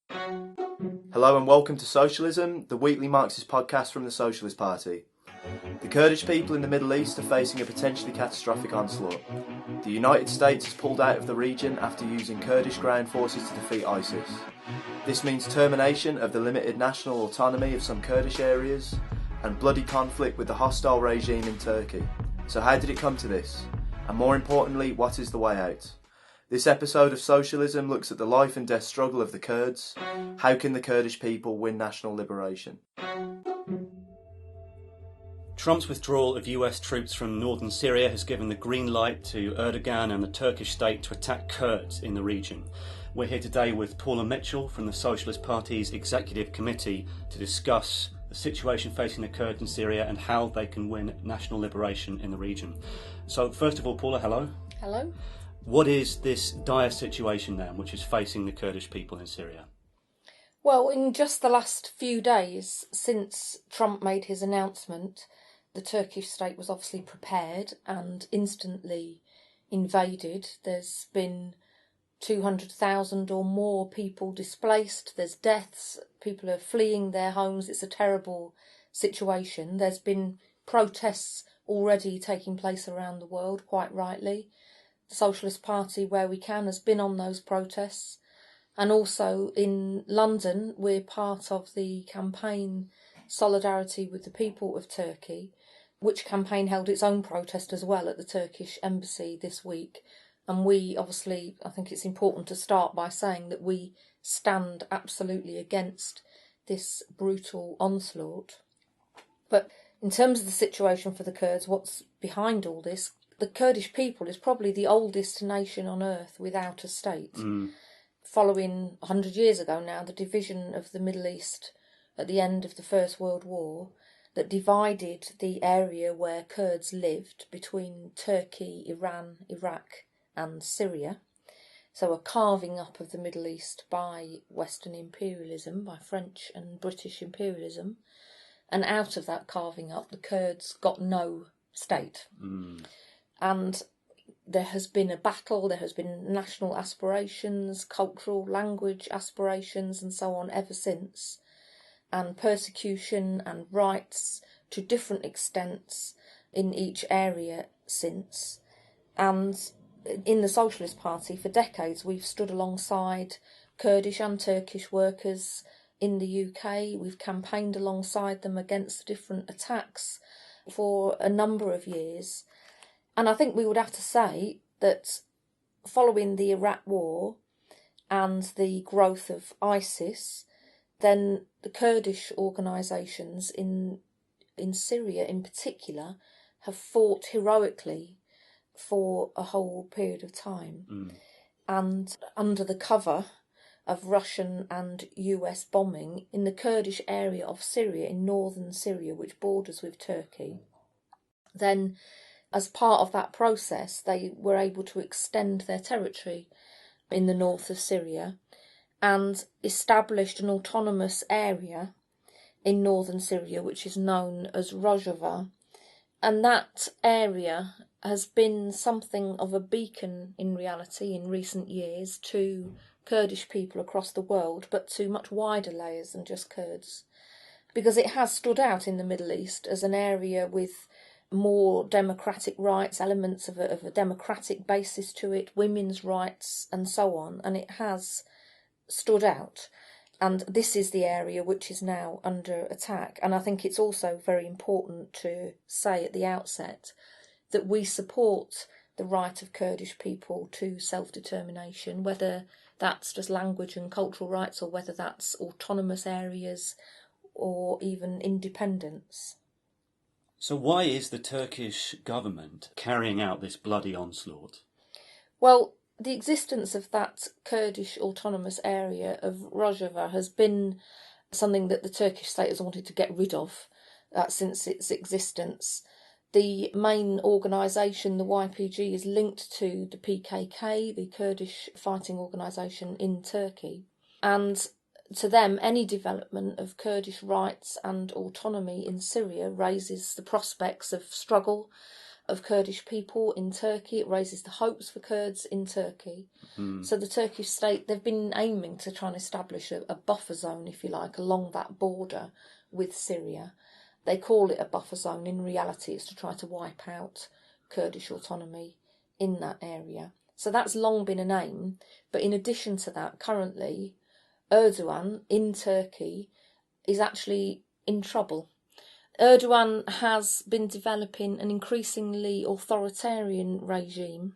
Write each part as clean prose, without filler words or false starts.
Hello and welcome to Socialism, the weekly Marxist podcast from the Socialist Party. The Kurdish people in the Middle East are facing a potentially catastrophic onslaught. The United States has pulled out of the region after using Kurdish ground forces to defeat ISIS. This means termination of the limited national autonomy of some Kurdish areas and bloody conflict with the hostile regime in Turkey. So how did it come to this? And more importantly, what is the way out? This episode of Socialism looks at the life and death struggle of the Kurds. How can the Kurdish people win national liberation? Trump's withdrawal of US troops from northern Syria has given the green light to Erdogan and the Turkish state to attack Kurds in the region. We're here today with Paula Mitchell from the Socialist Party's Executive Committee to discuss the situation facing the Kurds in Syria and how they can win national liberation in the region. So first of all, Paula, hello. Hello. What is this dire situation then which is facing the Kurdish people in Syria? Well, in just the last few days since Trump made his announcement, the Turkish state was obviously prepared and instantly invaded. There's been 200,000 or more people displaced. There's deaths. People are fleeing their homes. It's a terrible situation. There's been protests already taking place around the world, quite rightly. The Socialist Party, where we can, has been on those protests. And also in London, we're part of the campaign Solidarity with the People of Turkey, which campaign held its own protest as well at the Turkish embassy this week. And we obviously, I think it's important to start by saying that we stand absolutely against this brutal onslaught. But in terms of the situation for the Kurds, what's behind all this? The Kurdish people is probably the oldest nation on earth without a state. Following 100 years ago now, the division of the Middle East at the end of the First World War that divided the area where Kurds lived between Turkey, Iran, Iraq and Syria. So a carving up of the Middle East by Western imperialism, by French and British imperialism. And out of that carving up, the Kurds got no state. And there has been a battle, there has been national aspirations, cultural, language aspirations and so on ever since. And persecution and rights to different extents in each area since. And in the Socialist Party for decades we've stood alongside Kurdish and Turkish workers in the UK. We've campaigned alongside them against the different attacks for a number of years. And I think we would have to say that following the Iraq War and the growth of ISIS, then the Kurdish organisations in Syria in particular have fought heroically for a whole period of time. And under the cover of Russian and US bombing in the Kurdish area of Syria, in northern Syria, which borders with Turkey, then as part of that process, they were able to extend their territory in the north of Syria and established an autonomous area in northern Syria, which is known as Rojava. And that area has been something of a beacon in reality in recent years to Kurdish people across the world, but to much wider layers than just Kurds, because it has stood out in the Middle East as an area with more democratic rights, elements of a democratic basis to it, women's rights and so on, and it has stood out. And this is the area which is now under attack. And I think it's also very important to say at the outset that we support the right of Kurdish people to self-determination, whether that's just language and cultural rights or whether that's autonomous areas or even independence. So why is the Turkish government carrying out this bloody onslaught? Well, the existence of that Kurdish autonomous area of Rojava has been something that the Turkish state has wanted to get rid of since its existence. The main organisation, the YPG, is linked to the PKK, the Kurdish fighting organisation in Turkey. And to them, any development of Kurdish rights and autonomy in Syria raises the prospects of struggle of Kurdish people in Turkey. It raises the hopes for Kurds in Turkey. So the Turkish state, they've been aiming to try and establish a buffer zone, if you like, along that border with Syria. They call it a buffer zone. In reality, it's to try to wipe out Kurdish autonomy in that area. So that's long been an aim. But in addition to that, currently, Erdogan in Turkey is actually in trouble. Erdogan has been developing an increasingly authoritarian regime,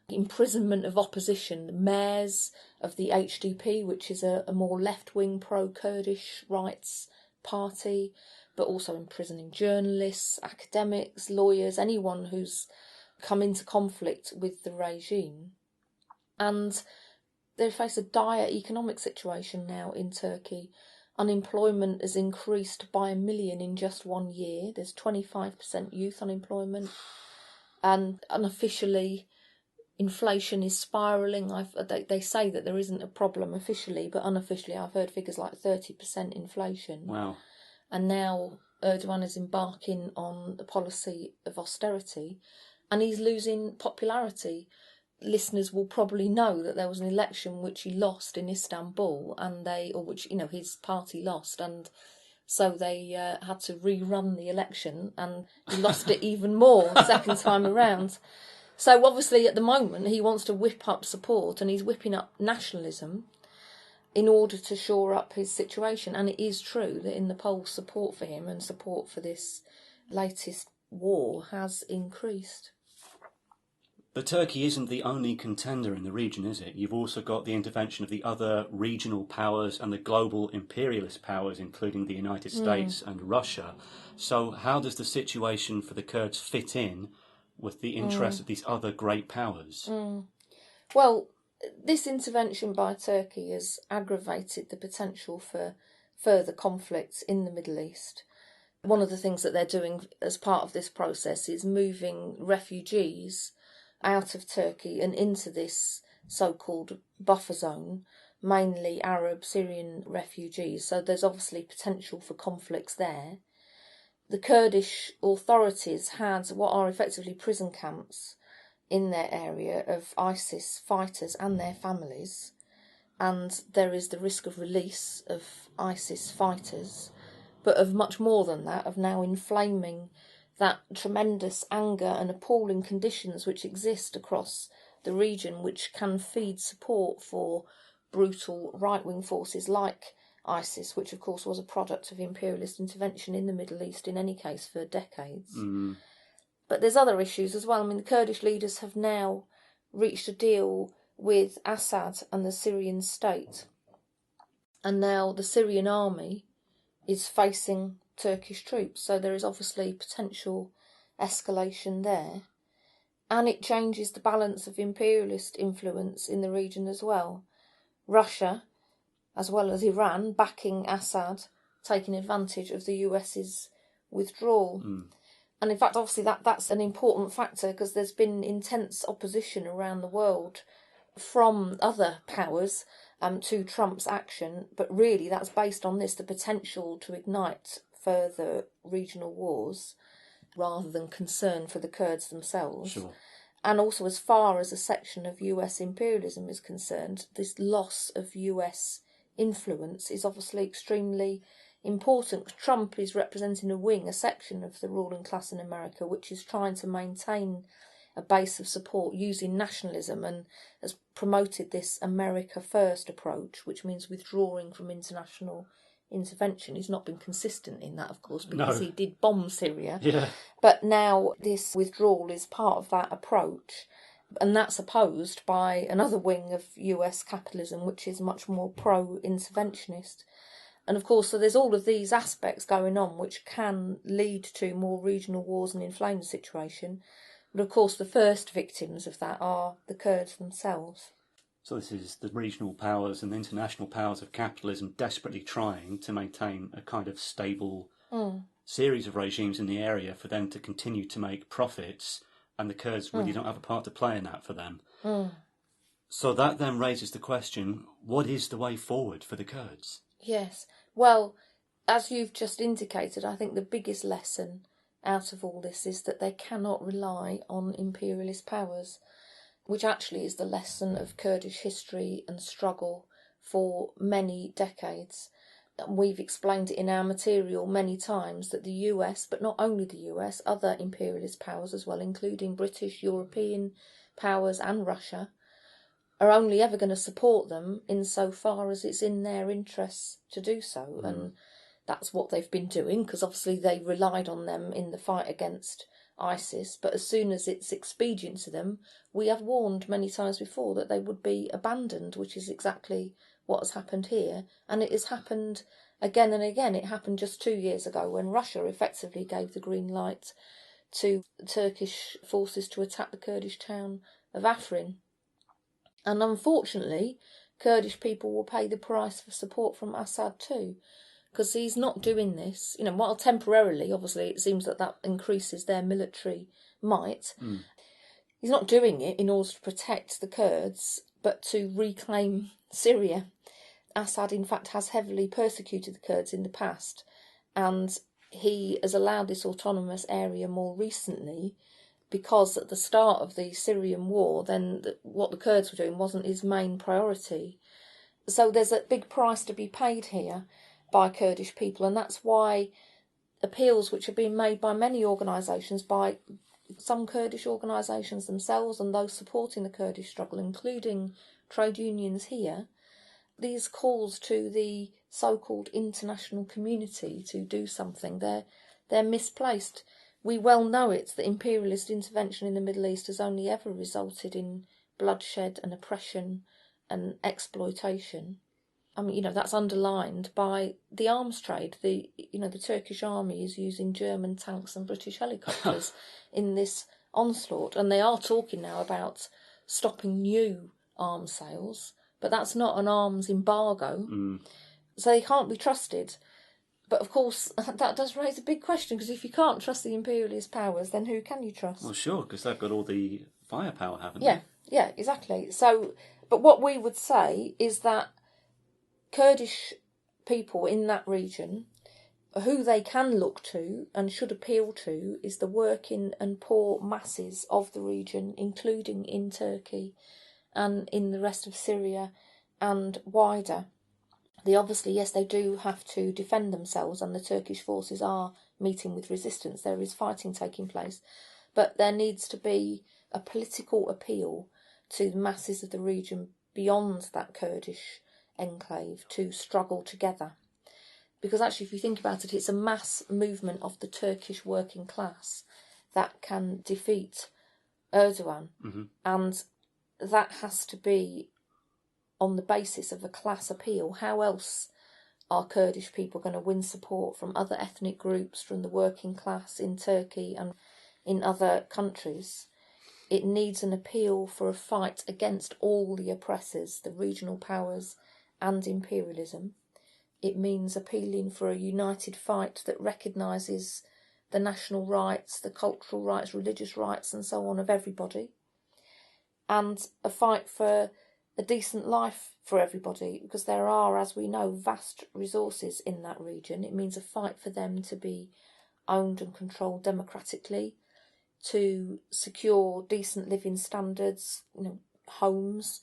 imprisonment of opposition, the mayors of the HDP, which is a more left-wing pro-Kurdish rights party, but also imprisoning journalists, academics, lawyers, anyone who's come into conflict with the regime. And they face a dire economic situation now in Turkey. Unemployment has increased by 1 million in just 1 year. There's 25% youth unemployment. And unofficially, inflation is spiralling. They say that there isn't a problem officially, but unofficially I've heard figures like 30% inflation. Wow. And now Erdogan is embarking on a policy of austerity, and he's losing popularity. Listeners will probably know that there was an election which he lost in Istanbul, which his party lost, and so they had to rerun the election, and he lost it even more second time around. So obviously at the moment he wants to whip up support, and he's whipping up nationalism in order to shore up his situation. And it is true that in the polls support for him and support for this latest war has increased. But Turkey isn't the only contender in the region, is it? You've also got the intervention of the other regional powers and the global imperialist powers, including the United States and Russia. So how does the situation for the Kurds fit in with the interests of these other great powers? Well, this intervention by Turkey has aggravated the potential for further conflicts in the Middle East. One of the things that they're doing as part of this process is moving refugees out of Turkey and into this so-called buffer zone, mainly Arab Syrian refugees. So there's obviously potential for conflicts there. The Kurdish authorities had what are effectively prison camps in their area of ISIS fighters and their families, and there is the risk of release of ISIS fighters, but of much more than that, of now inflaming that tremendous anger and appalling conditions which exist across the region, which can feed support for brutal right-wing forces like ISIS, which of course was a product of imperialist intervention in the Middle East in any case for decades. But there's other issues as well. I mean, the Kurdish leaders have now reached a deal with Assad and the Syrian state, and now the Syrian army is facing Turkish troops, so there is obviously potential escalation there, and it changes the balance of imperialist influence in the region as well. Russia, as well as Iran, backing Assad, taking advantage of the US's withdrawal. And in fact, obviously that's an important factor, because there's been intense opposition around the world from other powers to Trump's action, but really that's based on the potential to ignite further regional wars rather than concern for the Kurds themselves. Sure. And also, as far as a section of US imperialism is concerned, this loss of US influence is obviously extremely important. Trump is representing a section of the ruling class in America, which is trying to maintain a base of support using nationalism, and has promoted this America First approach, which means withdrawing from international intervention. He's not been consistent in that, of course, because he did bomb Syria. Yeah. But now this withdrawal is part of that approach, and that's opposed by another wing of US capitalism, which is much more pro-interventionist. And of course, so there's all of these aspects going on which can lead to more regional wars and inflame the situation. But of course, the first victims of that are the Kurds themselves. So this is the regional powers and the international powers of capitalism desperately trying to maintain a kind of stable series of regimes in the area for them to continue to make profits, and the Kurds really don't have a part to play in that for them. So that then raises the question, what is the way forward for the Kurds? Yes. Well, as you've just indicated, I think the biggest lesson out of all this is that they cannot rely on imperialist powers, which actually is the lesson of Kurdish history and struggle for many decades. We've explained it in our material many times that the US, but not only the US, other imperialist powers as well, including British, European powers and Russia, are only ever going to support them insofar as it's in their interests to do so. And that's what they've been doing, because obviously they relied on them in the fight against ISIS. But as soon as it's expedient to them, we have warned many times before that they would be abandoned, which is exactly what has happened here. And it has happened again and again. It happened just 2 years ago when Russia effectively gave the green light to Turkish forces to attack the Kurdish town of Afrin. And unfortunately, Kurdish people will pay the price for support from Assad too, because he's not doing this, while temporarily, obviously, it seems that increases their military might. He's not doing it in order to protect the Kurds, but to reclaim Syria. Assad, in fact, has heavily persecuted the Kurds in the past, and he has allowed this autonomous area more recently because at the start of the Syrian war, then what the Kurds were doing wasn't his main priority. So there's a big price to be paid here by Kurdish people, and that's why appeals which have been made by many organisations, by some Kurdish organisations themselves and those supporting the Kurdish struggle, including trade unions here, these calls to the so-called international community to do something, they're misplaced. We well know it that imperialist intervention in the Middle East has only ever resulted in bloodshed and oppression and exploitation. I mean, that's underlined by the arms trade. The Turkish army is using German tanks and British helicopters in this onslaught, and they are talking now about stopping new arms sales, but that's not an arms embargo, so they can't be trusted. But of course, that does raise a big question, because if you can't trust the imperialist powers, then who can you trust? Well, sure, because they've got all the firepower, haven't they? Yeah, exactly. So, but what we would say is that Kurdish people in that region, who they can look to and should appeal to, is the working and poor masses of the region, including in Turkey and in the rest of Syria and wider. Yes, they do have to defend themselves, and the Turkish forces are meeting with resistance. There is fighting taking place, but there needs to be a political appeal to the masses of the region beyond that Kurdish enclave to struggle together. Because actually, if you think about it, it's a mass movement of the Turkish working class that can defeat Erdogan, and that has to be on the basis of a class appeal. How else are Kurdish people going to win support from other ethnic groups, from the working class in Turkey and in other countries? It needs an appeal for a fight against all the oppressors, the regional powers and imperialism. It means appealing for a united fight that recognises the national rights, the cultural rights, religious rights and so on of everybody, and a fight for a decent life for everybody, because there are, as we know, vast resources in that region. It means a fight for them to be owned and controlled democratically, to secure decent living standards, homes,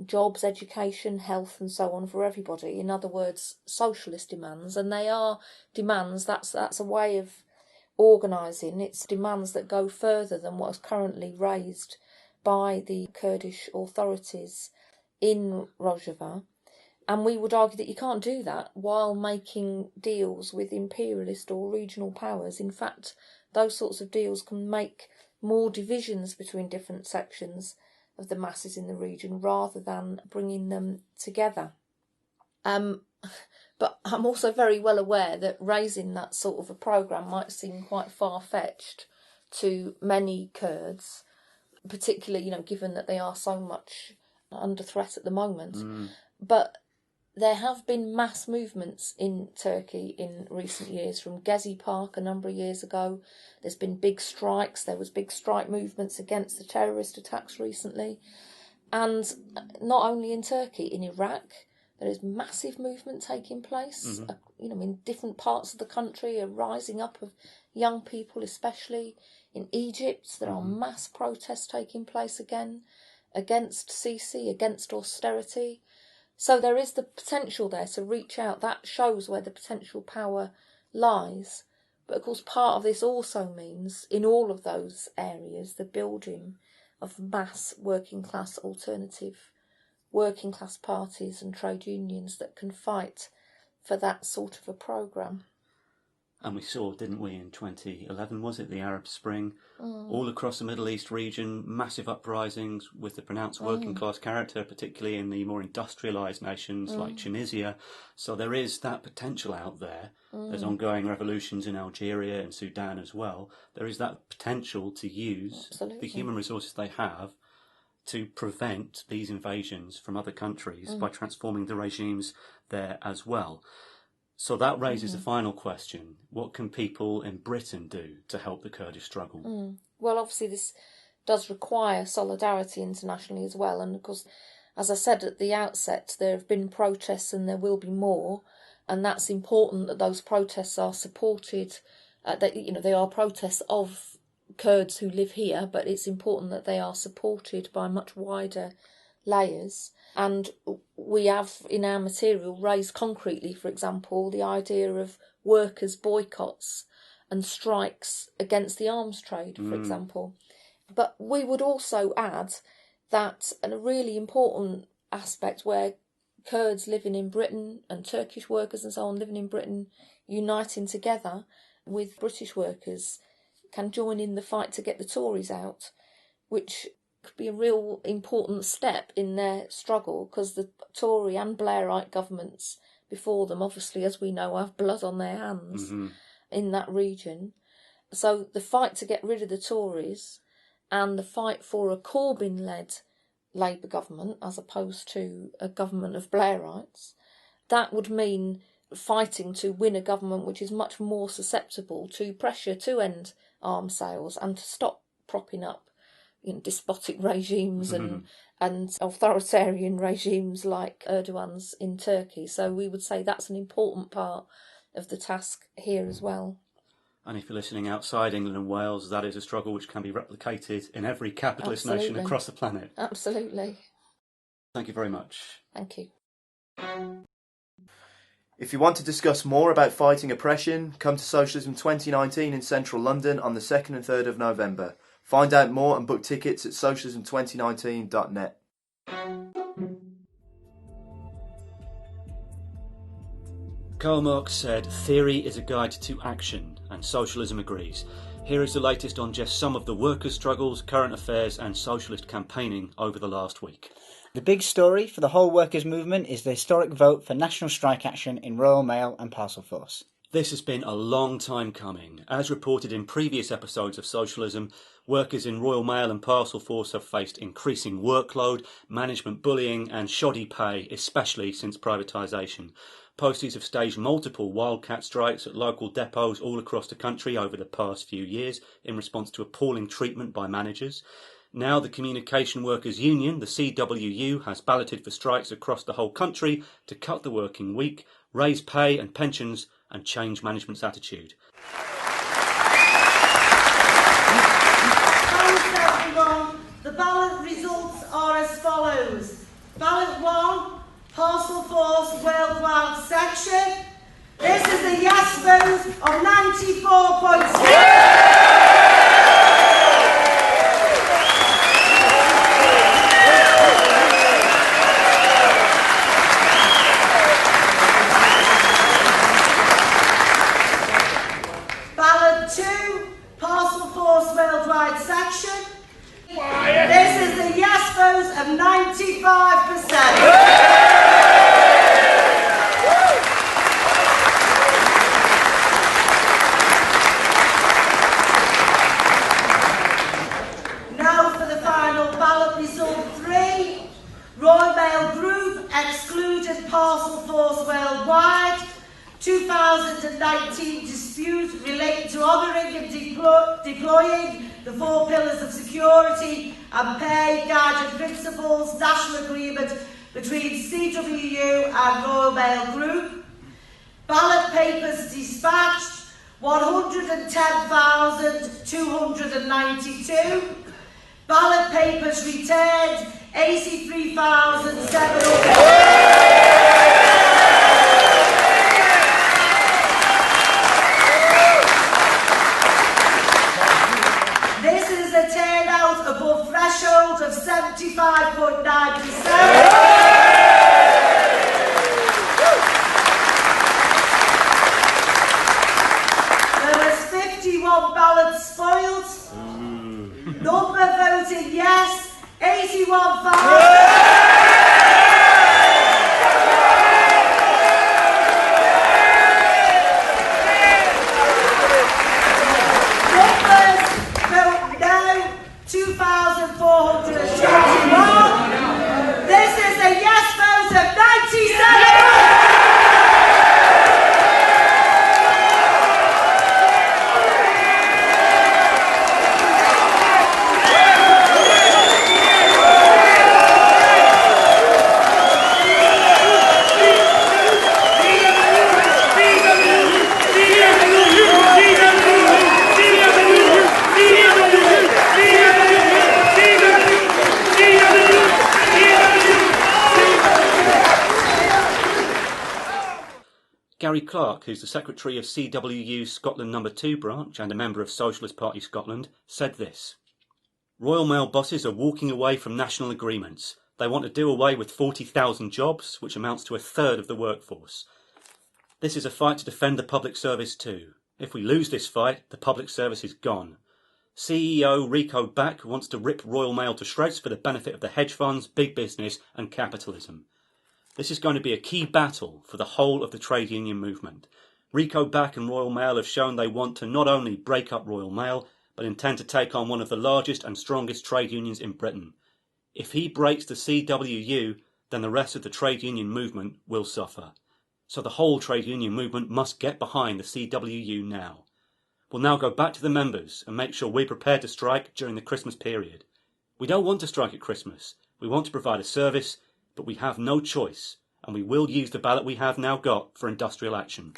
jobs, education, health and so on for everybody. In other words, socialist demands, and they are demands, that's a way of organising. It's demands that go further than what is currently raised by the Kurdish authorities in Rojava, and we would argue that you can't do that while making deals with imperialist or regional powers. In fact, those sorts of deals can make more divisions between different sections of the masses in the region rather than bringing them together. But I'm also very well aware that raising that sort of a programme might seem quite far-fetched to many Kurds, particularly, given that they are so much under threat at the moment. But there have been mass movements in Turkey in recent years, from Gezi Park a number of years ago. There's been big strikes. There was big strike movements against the terrorist attacks recently. And not only in Turkey, in Iraq, There is massive movement taking place, in different parts of the country, a rising up of young people, especially in Egypt. There are mass protests taking place again against Sisi, against austerity. So there is the potential there to reach out. That shows where the potential power lies. But of course, part of this also means, in all of those areas, the building of mass working class alternative working class parties and trade unions that can fight for that sort of a programme. And we saw, didn't we, in 2011, was it, the Arab Spring, all across the Middle East region, massive uprisings with the pronounced working class character, particularly in the more industrialised nations like Tunisia. So there is that potential out there. There's ongoing revolutions in Algeria and Sudan as well. There is that potential to use the human resources they have to prevent these invasions from other countries by transforming the regimes there as well. So that raises the final question. What can people in Britain do to help the Kurdish struggle? Well, obviously this does require solidarity internationally as well. And of course, as I said at the outset, there have been protests and there will be more. And that's important that those protests are supported. They are protests of Kurds who live here, but it's important that they are supported by much wider layers. And we have in our material raised concretely, for example, the idea of workers' boycotts and strikes against the arms trade, for example. But we would also add that a really important aspect where Kurds living in Britain and Turkish workers and so on living in Britain uniting together with British workers can join in the fight to get the Tories out, which could be a real important step in their struggle, because the Tory and Blairite governments before them, obviously, as we know, have blood on their hands in that region. So the fight to get rid of the Tories and the fight for a Corbyn-led Labour government as opposed to a government of Blairites, that would mean fighting to win a government which is much more susceptible to pressure to end arms sales and to stop propping up despotic regimes and authoritarian regimes like Erdogan's in Turkey. So we would say that's an important part of the task here as well. And if you're listening outside England and Wales, that is a struggle which can be replicated in every capitalist nation across the planet. Absolutely. Thank you very much. Thank you. If you want to discuss more about fighting oppression, come to Socialism 2019 in central London on the 2nd and 3rd of November. Find out more and book tickets at socialism2019.net. Karl Marx said, "Theory is a guide to action," and socialism agrees. Here is the latest on just some of the workers' struggles, current affairs and socialist campaigning over the last week. The big story for the whole workers' movement is the historic vote for national strike action in Royal Mail and Parcel Force. This has been a long time coming. As reported in previous episodes of Socialism, workers in Royal Mail and Parcel Force have faced increasing workload, management bullying and shoddy pay, especially since privatisation. Posties have staged multiple wildcat strikes at local depots all across the country over the past few years in response to appalling treatment by managers. Now the Communication Workers Union, the CWU, has balloted for strikes across the whole country to cut the working week, raise pay and pensions and change management's attitude. Thanks everyone. The ballot results are as follows. Ballot 1, Parcel Force Worldwide Section. This is a yes vote of 94.6%. Ballot 2, Parcel Force Worldwide Section. This is a yes vote of 95%. Now for the final ballot result 3. Royal Mail Group excluded Parcel Force Worldwide. 2019 dispute relating to honouring and deploying the 4 pillars of security and pay, guiding principles, national agreement between CWU and Royal Mail Group. Ballot papers dispatched 110,292. Ballot papers returned 83,700. This is a turnout above threshold of 75.9%. Ballots spoiled. Number voting yes, 81,000. Numbers vote no, 2,421. This is a yes vote of 97. Gary Clark, who's the secretary of CWU Scotland No. 2 branch and a member of Socialist Party Scotland, said this: Royal Mail bosses are walking away from national agreements. They want to do away with 40,000 jobs, which amounts to a third of the workforce. This is a fight to defend the public service too. If we lose this fight, the public service is gone. CEO Rico Back wants to rip Royal Mail to shreds for the benefit of the hedge funds, big business and capitalism. This is going to be a key battle for the whole of the trade union movement. Rico Back and Royal Mail have shown they want to not only break up Royal Mail, but intend to take on one of the largest and strongest trade unions in Britain. If he breaks the CWU, then the rest of the trade union movement will suffer. So the whole trade union movement must get behind the CWU now. We'll now go back to the members and make sure we're prepared to strike during the Christmas period. We don't want to strike at Christmas. We want to provide a service, but we have no choice, and we will use the ballot we have now got for industrial action.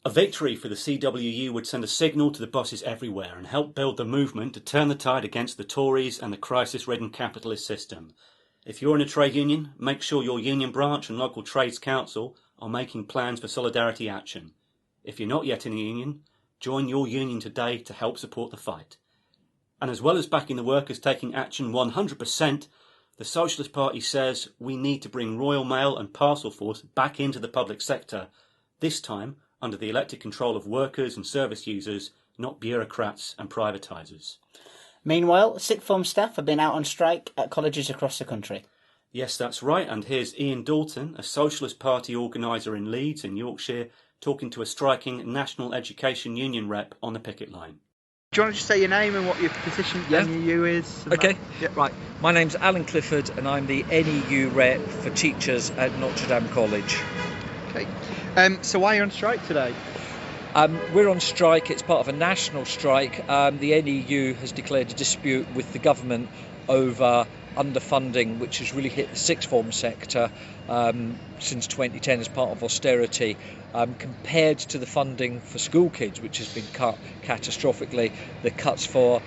A victory for the CWU would send a signal to the bosses everywhere and help build the movement to turn the tide against the Tories and the crisis-ridden capitalist system. If you're in a trade union, make sure your union branch and local trades council are making plans for solidarity action. If you're not yet in a union, join your union today to help support the fight. And as well as backing the workers taking action 100%, the Socialist Party says we need to bring Royal Mail and Parcel Force back into the public sector, this time under the elected control of workers and service users, not bureaucrats and privatisers. Meanwhile, sixth form staff have been out on strike at colleges across the country. Yes, that's right, and here's Ian Dalton, a Socialist Party organiser in Leeds in Yorkshire, talking to a striking National Education Union rep on the picket line. Do you want to just say your name and what your position NEU is? Okay, right. My name's Alan Clifford and I'm the NEU rep for teachers at Notre Dame College. Okay. So why are you on strike today? We're on strike. It's part of a national strike. The NEU has declared a dispute with the government over underfunding, which has really hit the sixth form sector since 2010 as part of austerity, compared to the funding for school kids, which has been cut catastrophically. The cuts for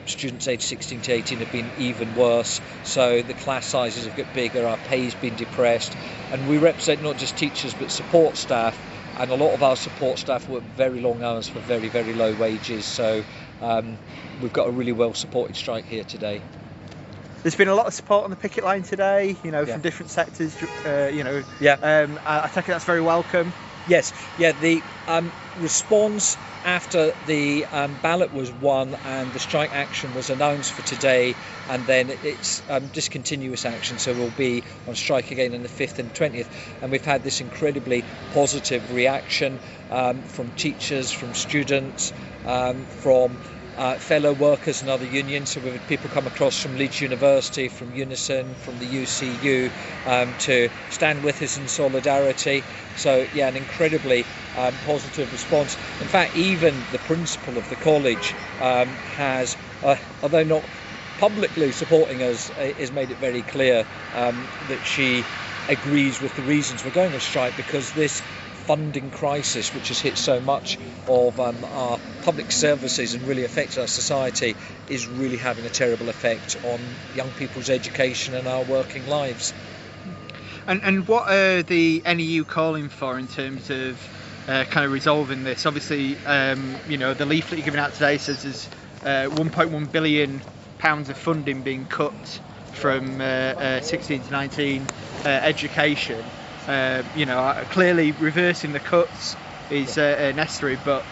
students aged 16 to 18 have been even worse, so the class sizes have got bigger, our pay's been depressed, and we represent not just teachers but support staff, and a lot of our support staff work very long hours for very, very low wages, so we've got a really well supported strike here today. There's been a lot of support on the picket line today, from different sectors, I think that's very welcome. Yes, the response after the ballot was won and the strike action was announced for today, and then it's discontinuous action, so we'll be on strike again on the 5th and 20th, and we've had this incredibly positive reaction from teachers, from students, from fellow workers and other unions. So we've had people come across from Leeds University, from Unison, from the UCU to stand with us in solidarity. So an incredibly positive response. In fact, even the principal of the college has, although not publicly supporting us, has made it very clear that she agrees with the reasons we're going on strike, because this funding crisis, which has hit so much of our public services and really affects our society, is really having a terrible effect on young people's education and our working lives. And what are the NEU calling for in terms of kind of resolving this? Obviously, the leaflet you're giving out today says there's £1.1 billion of funding being cut from 16 to 19 education. Clearly reversing the cuts is necessary, but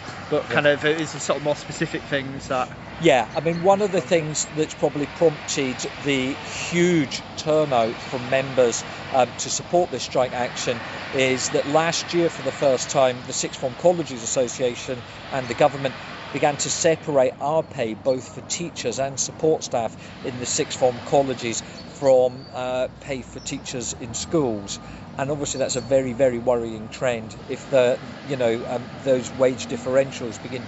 kind of is there sort of more specific things that... Yeah, I mean, one of the things that's probably prompted the huge turnout from members to support this strike action is that last year, for the first time, the Sixth Form Colleges Association and the government began to separate our pay, both for teachers and support staff in the Sixth Form colleges, from pay for teachers in schools. And obviously that's a very, very worrying trend if those wage differentials begin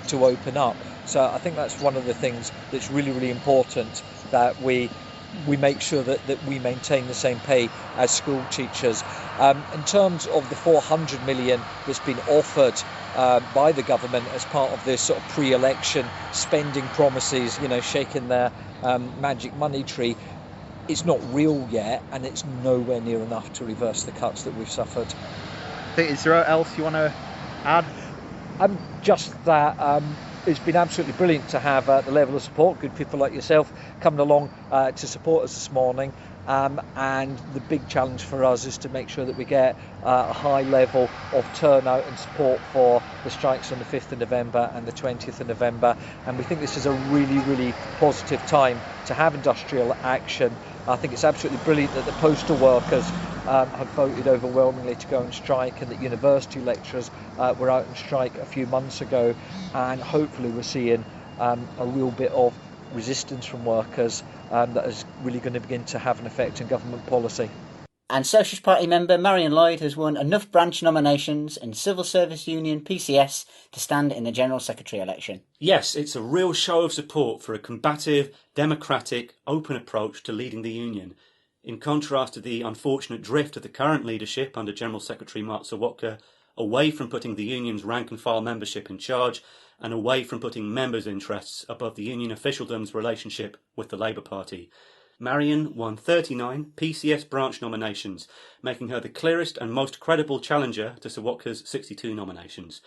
to open up. So I think that's one of the things that's really, really important, that we make sure that we maintain the same pay as school teachers. In terms of the 400 million that's been offered by the government as part of this sort of pre-election spending promises, shaking their magic money tree, it's not real yet, and it's nowhere near enough to reverse the cuts that we've suffered. Is there else you want to add? Just that it's been absolutely brilliant to have the level of support, good people like yourself coming along to support us this morning. And the big challenge for us is to make sure that we get a high level of turnout and support for the strikes on the 5th of November and the 20th of November. And we think this is a really, really positive time to have industrial action. I think it's absolutely brilliant that the postal workers have voted overwhelmingly to go on strike, and that university lecturers were out on strike a few months ago. And hopefully we're seeing a real bit of resistance from workers that is really going to begin to have an effect in government policy. And Socialist Party member Marion Lloyd has won enough branch nominations in Civil Service Union PCS to stand in the General Secretary election. Yes, it's a real show of support for a combative, democratic, open approach to leading the union, in contrast to the unfortunate drift of the current leadership under General Secretary Mark Sawatka away from putting the union's rank-and-file membership in charge and away from putting members' interests above the union officialdom's relationship with the Labour Party. Marion won 39 PCS branch nominations, making her the clearest and most credible challenger to Sawatka's 62 nominations.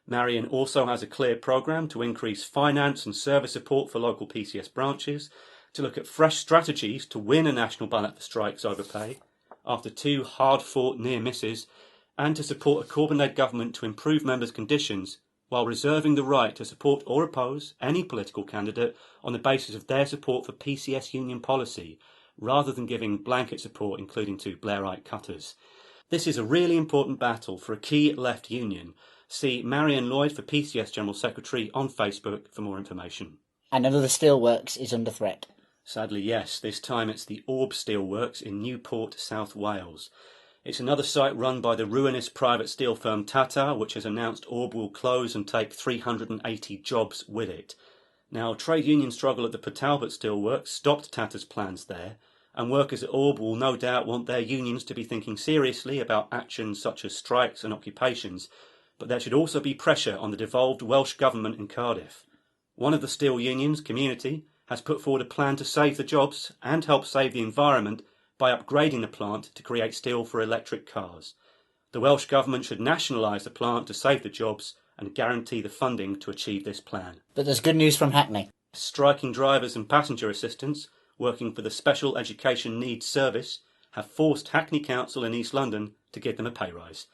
Marion also has a clear programme to increase finance and service support for local PCS branches, to look at fresh strategies to win a national ballot for strikes over pay, after 2 hard-fought near misses, and to support a Corbyn-led government to improve members' conditions, while reserving the right to support or oppose any political candidate on the basis of their support for PCS union policy, rather than giving blanket support including to Blairite cutters. This is a really important battle for a key left union. See Marion Lloyd for PCS General Secretary on Facebook for more information. And another steelworks is under threat. Sadly, yes. This time it's the Orb Steelworks in Newport, South Wales. It's another site run by the ruinous private steel firm Tata, which has announced Orb will close and take 380 jobs with it. Now, trade union struggle at the Port Talbot Steelworks stopped Tata's plans there, and workers at Orb will no doubt want their unions to be thinking seriously about actions such as strikes and occupations, but there should also be pressure on the devolved Welsh Government in Cardiff. One of the steel unions, Community, has put forward a plan to save the jobs and help save the environment by upgrading the plant to create steel for electric cars. The Welsh Government should nationalise the plant to save the jobs and guarantee the funding to achieve this plan. But there's good news from Hackney. Striking drivers and passenger assistants working for the Special Education Needs Service have forced Hackney Council in East London to give them a pay rise.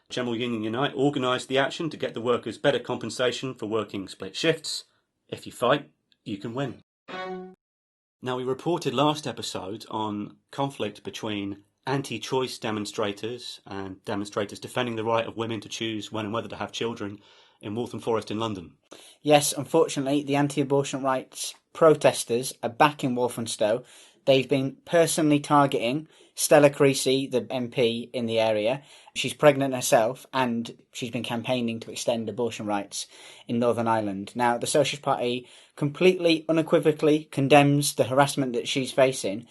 General Union Unite organised the action to get the workers better compensation for working split shifts. If you fight, you can win. Now, we reported last episode on conflict between anti-choice demonstrators and demonstrators defending the right of women to choose when and whether to have children in Waltham Forest in London. Yes, unfortunately, the anti-abortion rights protesters are back in Walthamstow. They've been personally targeting Stella Creasy, the MP in the area. She's pregnant herself, and she's been campaigning to extend abortion rights in Northern Ireland. Now, the Socialist Party completely, unequivocally condemns the harassment that she's facing.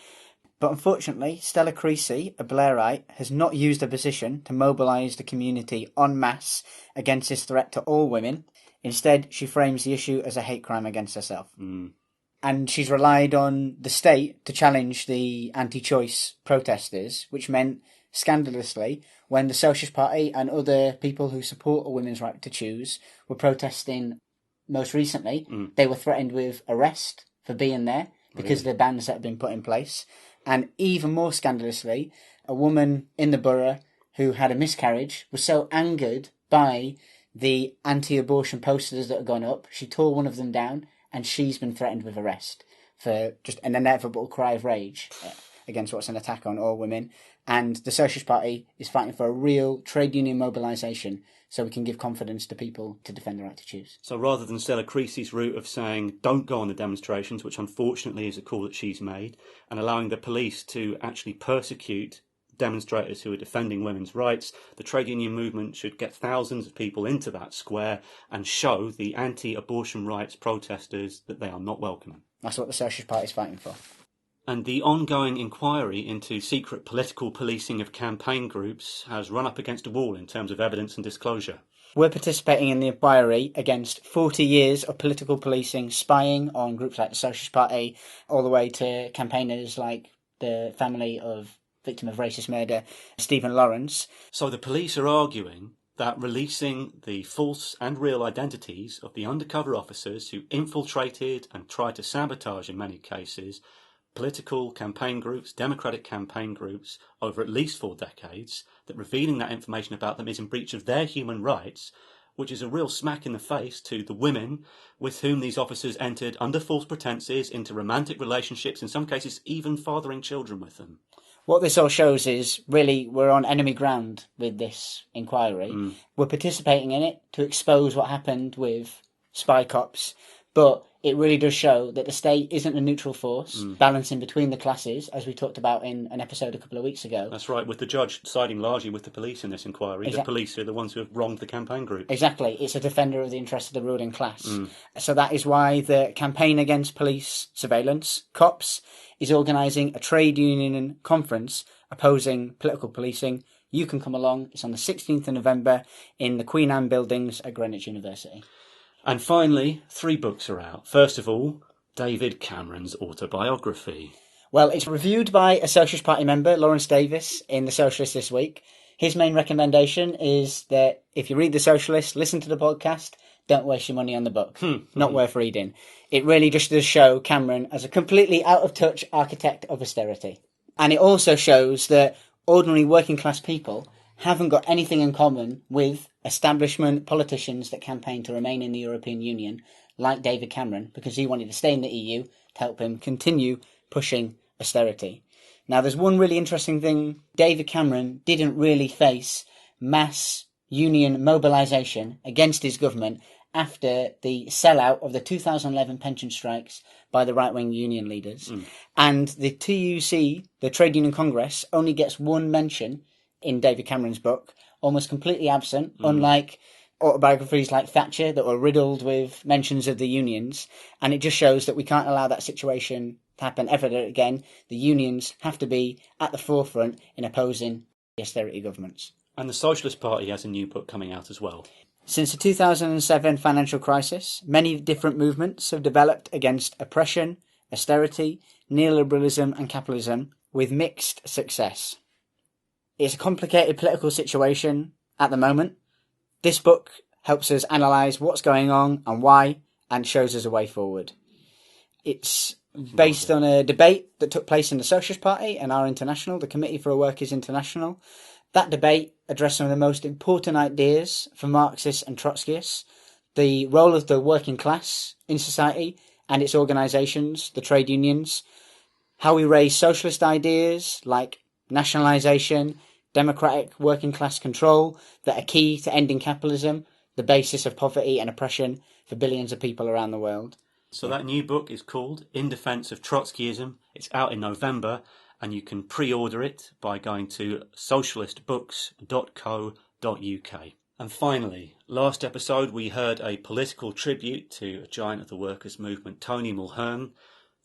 But unfortunately, Stella Creasy, a Blairite, has not used her position to mobilise the community en masse against this threat to all women. Instead, she frames the issue as a hate crime against herself. And she's relied on the state to challenge the anti-choice protesters, which meant, scandalously, when the Socialist Party and other people who support a women's right to choose were protesting most recently, they were threatened with arrest for being there because of the bans that had been put in place. And even more scandalously, a woman in the borough who had a miscarriage was so angered by the anti-abortion posters that had gone up, she tore one of them down, and she's been threatened with arrest for just an inevitable cry of rage against what's an attack on all women. And the Socialist Party is fighting for a real trade union mobilisation so we can give confidence to people to defend the right to choose. So rather than Stella Creasy's route of saying don't go on the demonstrations, which unfortunately is a call that she's made, and allowing the police to actually persecute demonstrators who are defending women's rights, the trade union movement should get thousands of people into that square and show the anti-abortion rights protesters that they are not welcome. That's what the Socialist Party is fighting for. And the ongoing inquiry into secret political policing of campaign groups has run up against a wall in terms of evidence and disclosure. We're participating in the inquiry against 40 years of political policing, spying on groups like the Socialist Party, all the way to campaigners like the family of victim of racist murder, Stephen Lawrence. So the police are arguing that releasing the false and real identities of the undercover officers who infiltrated and tried to sabotage, in many cases, political campaign groups, democratic campaign groups, over at least 4 decades, that revealing that information about them is in breach of their human rights, which is a real smack in the face to the women with whom these officers entered under false pretences into romantic relationships, in some cases even fathering children with them. What this all shows is, really, we're on enemy ground with this inquiry. We're participating in it to expose what happened with spy cops, but it really does show that the state isn't a neutral force, balancing between the classes, as we talked about in an episode a couple of weeks ago. That's right, with the judge siding largely with the police in this inquiry. The police are the ones who have wronged the campaign group. Exactly. It's a defender of the interests of the ruling class. So that is why the Campaign Against Police Surveillance, COPS, is organising a trade union conference opposing political policing. You can come along. It's on the 16th of November in the Queen Anne buildings at Greenwich University. And finally, 3 books are out. First of all, David Cameron's autobiography. Well, it's reviewed by a Socialist Party member, Lawrence Davis, in The Socialist this week. His main recommendation is that if you read The Socialist, listen to the podcast, don't waste your money on the book. Not worth reading. It really just does show Cameron as a completely out-of-touch architect of austerity. And it also shows that ordinary working-class people haven't got anything in common with establishment politicians that campaign to remain in the European Union, like David Cameron, because he wanted to stay in the EU to help him continue pushing austerity. Now, there's one really interesting thing. David Cameron didn't really face mass union mobilisation against his government after the sellout of the 2011 pension strikes by the right-wing union leaders. And the TUC, the Trade Union Congress, only gets one mention in David Cameron's book, almost completely absent, unlike autobiographies like Thatcher that were riddled with mentions of the unions. And it just shows that we can't allow that situation to happen ever again. The unions have to be at the forefront in opposing the austerity governments. And the Socialist Party has a new book coming out as well. Since the 2007 financial crisis, many different movements have developed against oppression, austerity, neoliberalism and capitalism with mixed success. It's a complicated political situation at the moment. This book helps us analyse what's going on and why, and shows us a way forward. It's based on a debate that took place in the Socialist Party and our International, the Committee for a Workers' International. That debate addressed some of the most important ideas for Marxists and Trotskyists, the role of the working class in society and its organisations, the trade unions, how we raise socialist ideas like nationalisation, democratic working class control that are key to ending capitalism, the basis of poverty and oppression for billions of people around the world. So that new book is called In Defence of Trotskyism. It's out in November, and you can pre-order it by going to socialistbooks.co.uk. And finally, last episode we heard a political tribute to a giant of the workers' movement, Tony Mulhern,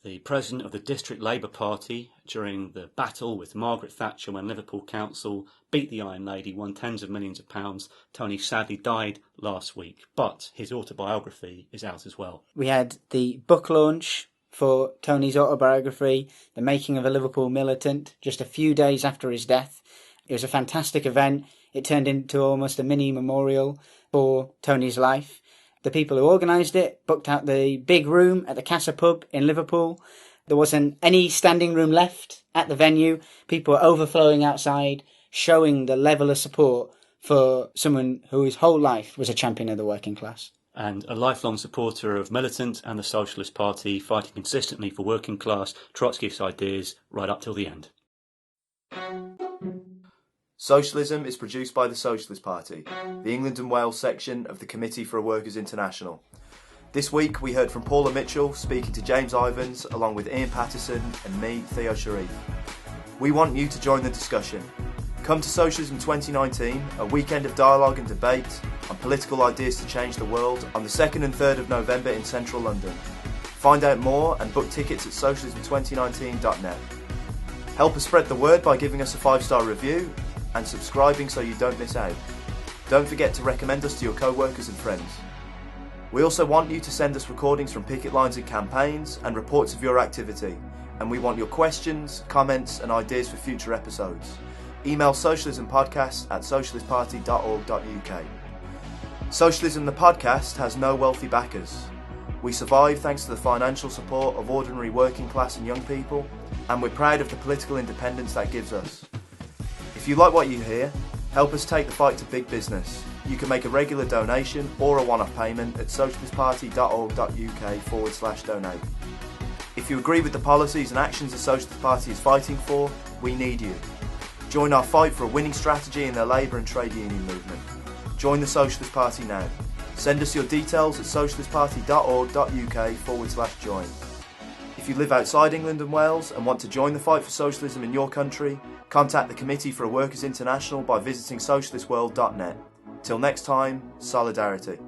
the president of the District Labour Party during the battle with Margaret Thatcher when Liverpool Council beat the Iron Lady, won tens of millions of pounds. Tony sadly died last week, but his autobiography is out as well. We had the book launch for Tony's autobiography, The Making of a Liverpool Militant, just a few days after his death. It was a fantastic event. It turned into almost a mini memorial for Tony's life. The people who organised it booked out the big room at the Casa pub in Liverpool. There wasn't any standing room left at the venue. People were overflowing outside, showing the level of support for someone whose whole life was a champion of the working class. And a lifelong supporter of Militant and the Socialist Party, fighting consistently for working class Trotskyist ideas right up till the end. Socialism is produced by the Socialist Party, the England and Wales section of the Committee for a Workers' International. This week we heard from Paula Mitchell speaking to James Ivans along with Ian Patterson and me, Theo Sharif. We want you to join the discussion. Come to Socialism 2019, a weekend of dialogue and debate on political ideas to change the world on the 2nd and 3rd of November in central London. Find out more and book tickets at socialism2019.net. Help us spread the word by giving us a 5-star review and subscribing so you don't miss out. Don't forget to recommend us to your co-workers and friends. We also want you to send us recordings from picket lines and campaigns and reports of your activity, and we want your questions, comments and ideas for future episodes. Email socialismpodcast@socialistparty.org.uk. Socialism the podcast has no wealthy backers. We survive thanks to the financial support of ordinary working class and young people, and we're proud of the political independence that gives us. If you like what you hear, help us take the fight to big business. You can make a regular donation or a one-off payment at socialistparty.org.uk/donate. If you agree with the policies and actions the Socialist Party is fighting for, we need you. Join our fight for a winning strategy in the labour and trade union movement. Join the Socialist Party now. Send us your details at socialistparty.org.uk/join. If you live outside England and Wales and want to join the fight for socialism in your country, contact the Committee for a Workers' International by visiting socialistworld.net. Till next time, solidarity.